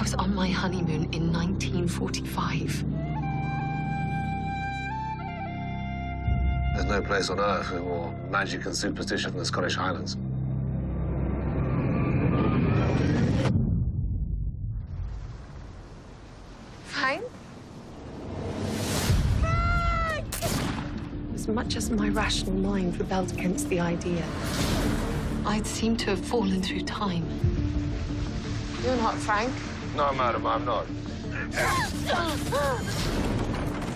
was on my honeymoon in 1945. There's no place on earth with more magic and superstition than the Scottish Highlands. Frank? As much as my rational mind rebelled against the idea, I'd seemed to have fallen through time. You're not Frank? No, madam, I'm not.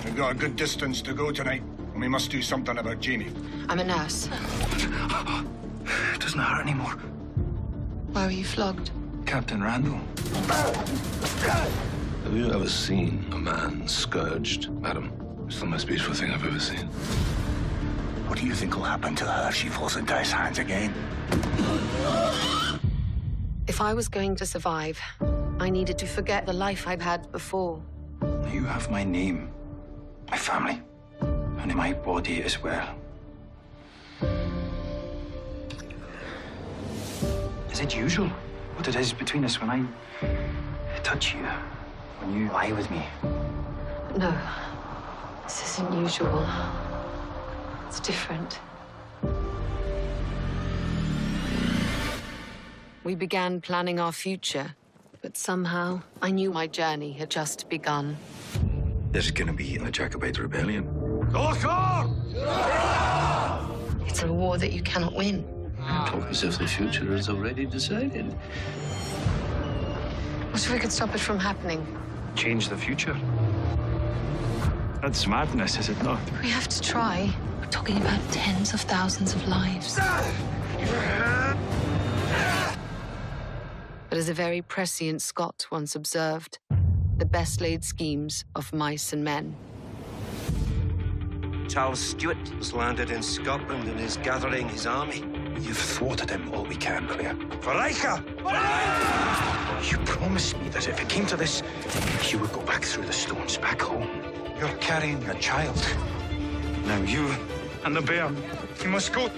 We've got a good distance to go tonight, and we must do something about Jamie. I'm a nurse. It doesn't hurt anymore. Why were you flogged? Captain Randall. Have you ever seen a man scourged, madam? It's the most beautiful thing I've ever seen. What do you think will happen to her if she falls into his hands again? If I was going to survive, I needed to forget the life I'd had before. You have my name, my family, and in my body as well. Is it usual what it is between us when I touch you, when you lie with me? No, this isn't usual. It's different. We began planning our future, but somehow I knew my journey had just begun. There's gonna be a Jacobite rebellion. It's a war that you cannot win. Talk as if the future is already decided. What if we could stop it from happening? Change the future. That's madness, is it not? We have to try. We're talking about tens of thousands of lives. But as a very prescient Scot once observed, the best laid schemes of mice and men. Charles Stuart has landed in Scotland and is gathering his army. You've thwarted him all we can, Claire. For Reicha! You promised me that if it came to this, you would go back through the stones back home. You're carrying a child. Now you and the bear, you must go.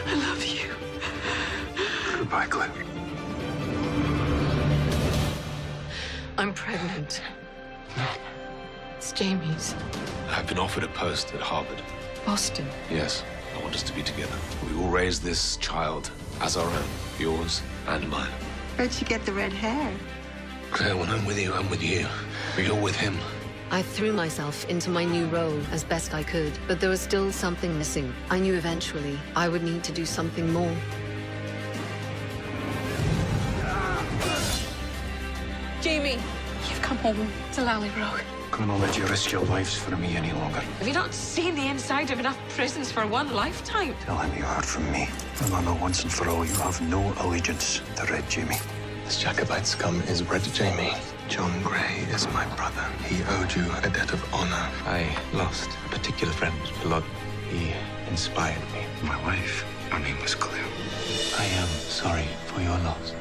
I love you. Goodbye, Claire. I'm pregnant. It's Jamie's. I've been offered a post at Harvard. Boston. Yes, I want us to be together. We will raise this child as our own, yours and mine. Where'd you get the red hair? Claire, when I'm with you, I'm with you. But you're with him. I threw myself into my new role as best I could, but there was still something missing. I knew eventually I would need to do something more. Jamie, you've come home to Lallybrook. Gonna let you risk your lives for me any longer. Have you not seen the inside of enough prisons for one lifetime? Tell him you heard from me. Remember once and for all, you have no allegiance to Red Jamie. This Jacobite scum is Red Jamie. John Grey is my brother. He owed you a debt of honor. I lost a particular friend, blood. He inspired me. My wife, her name was Claire. I am sorry for your loss.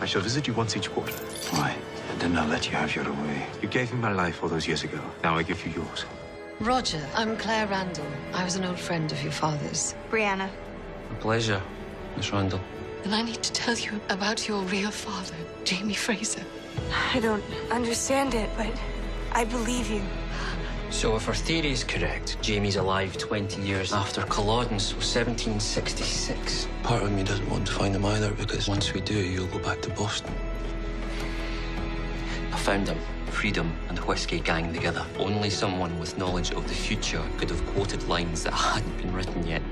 I shall visit you once each quarter. Why? I did not let you have your way. You gave me my life all those years ago. Now I give you yours. Roger, I'm Claire Randall. I was an old friend of your father's. Brianna. A pleasure, Miss Randall. And I need to tell you about your real father, Jamie Fraser. I don't understand it, but I believe you. So if our theory is correct, Jamie's alive 20 years after Culloden, so 1766. Part of me doesn't want to find him either, because once we do, you'll go back to Boston. I found him. Freedom and whiskey gang together. Only someone with knowledge of the future could have quoted lines that hadn't been written yet.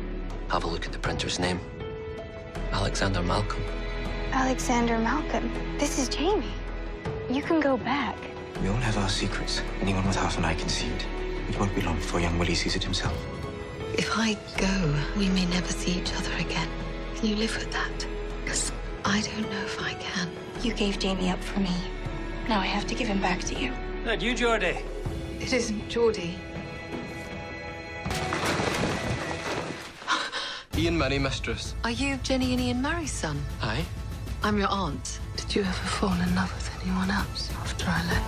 Have a look at the printer's name. Alexander Malcolm. Alexander Malcolm. This is Jamie. You can go back. We all have our secrets. Anyone with half an eye can see it. It won't be long before young Willie sees it himself. If I go, we may never see each other again. Can you live with that? Because I don't know if I can. You gave Jamie up for me. Now I have to give him back to you. That you, Geordie? It isn't Geordie. Ian Murray, mistress. Are you Jenny and Ian Murray's son? Aye. I'm your aunt. Did you ever fall in love with anyone else after I left?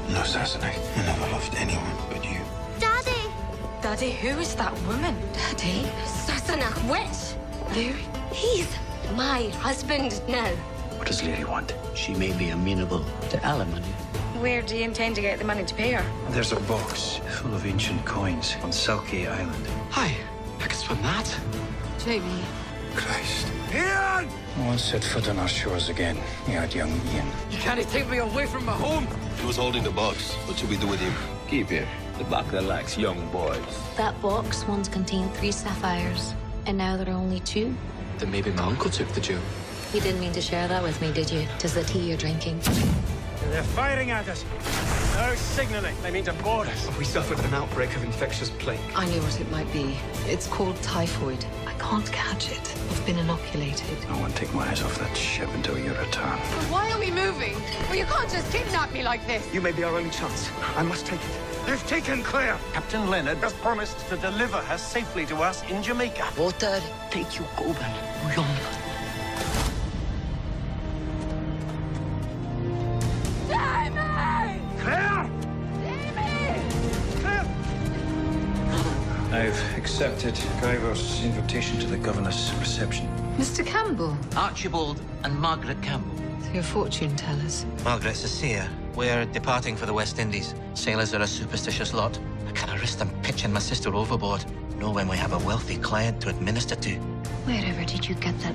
No, Sassenach. I never loved anyone but you. Daddy! Daddy, who is that woman? Daddy? Sassenach witch! Leary? He's my husband now. What does Leary want? She may be amenable to alimony. Where do you intend to get the money to pay her? There's a box full of ancient coins on Selkie Island. Hi, I can swim that. Jamie. Christ. Ian! Once set foot on our shores again, he had young Ian. You can't take me away from my home. He was holding the box. What should we do with him? Keep him. The Bacca likes young boys. That box once contained 3 sapphires, and now there are only 2. Then maybe my uncle took the jewel. You didn't mean to share that with me, did you? 'Tis the tea you're drinking. They're firing at us. No signaling. They mean to board us. We suffered an outbreak of infectious plague. I knew what it might be. It's called typhoid. I can't catch it. I've been inoculated. I won't take my eyes off that ship until you return. Why are we moving? Well, you can't just kidnap me like this. You may be our only chance. I must take it. They've taken Claire. Captain Leonard has promised to deliver her safely to us in Jamaica. Water, take you golden. Young. Claire! Claire! I've accepted Guyver's invitation to the governor's reception. Mr. Campbell, Archibald and Margaret Campbell. your fortune tellers. Margaret's a seer. We're departing for the West Indies. Sailors are a superstitious lot. I can't risk them pitching my sister overboard. Know when we have a wealthy client to administer to. Wherever did you get that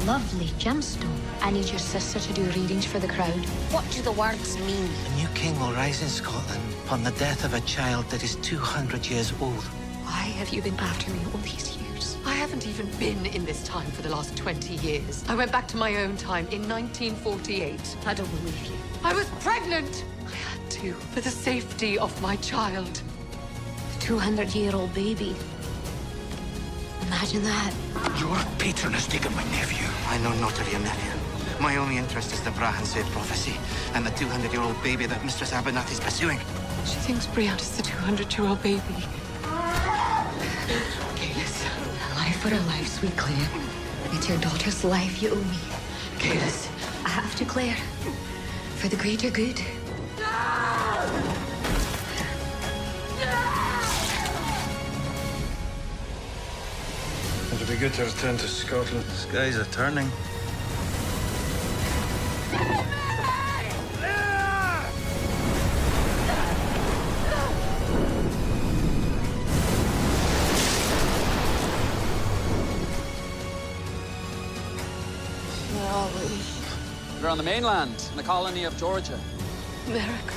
lovely gemstone? I need your sister to do readings for the crowd. What do the words mean? A new king will rise in Scotland upon the death of a child that is 200 years old. Why have you been after me all these years? I haven't even been in this time for the last 20 years. I went back to my own time in 1948. I don't believe you. I was pregnant! I had to, for the safety of my child. A 200-year-old baby. Imagine that. Your patron has taken my nephew. I know not of your nephew. My only interest is the Brahan said prophecy and the 200-year-old baby that Mistress Abernathy is pursuing. She thinks Brianne is the 200-year-old baby. Kalis. A life for a life, sweet Claire. It's your daughter's life you owe me. Kalis. I have to, Claire. For the greater good. It'll be good to return to Scotland. Skies are turning. Where are we? We're on the mainland, in the colony of Georgia. America.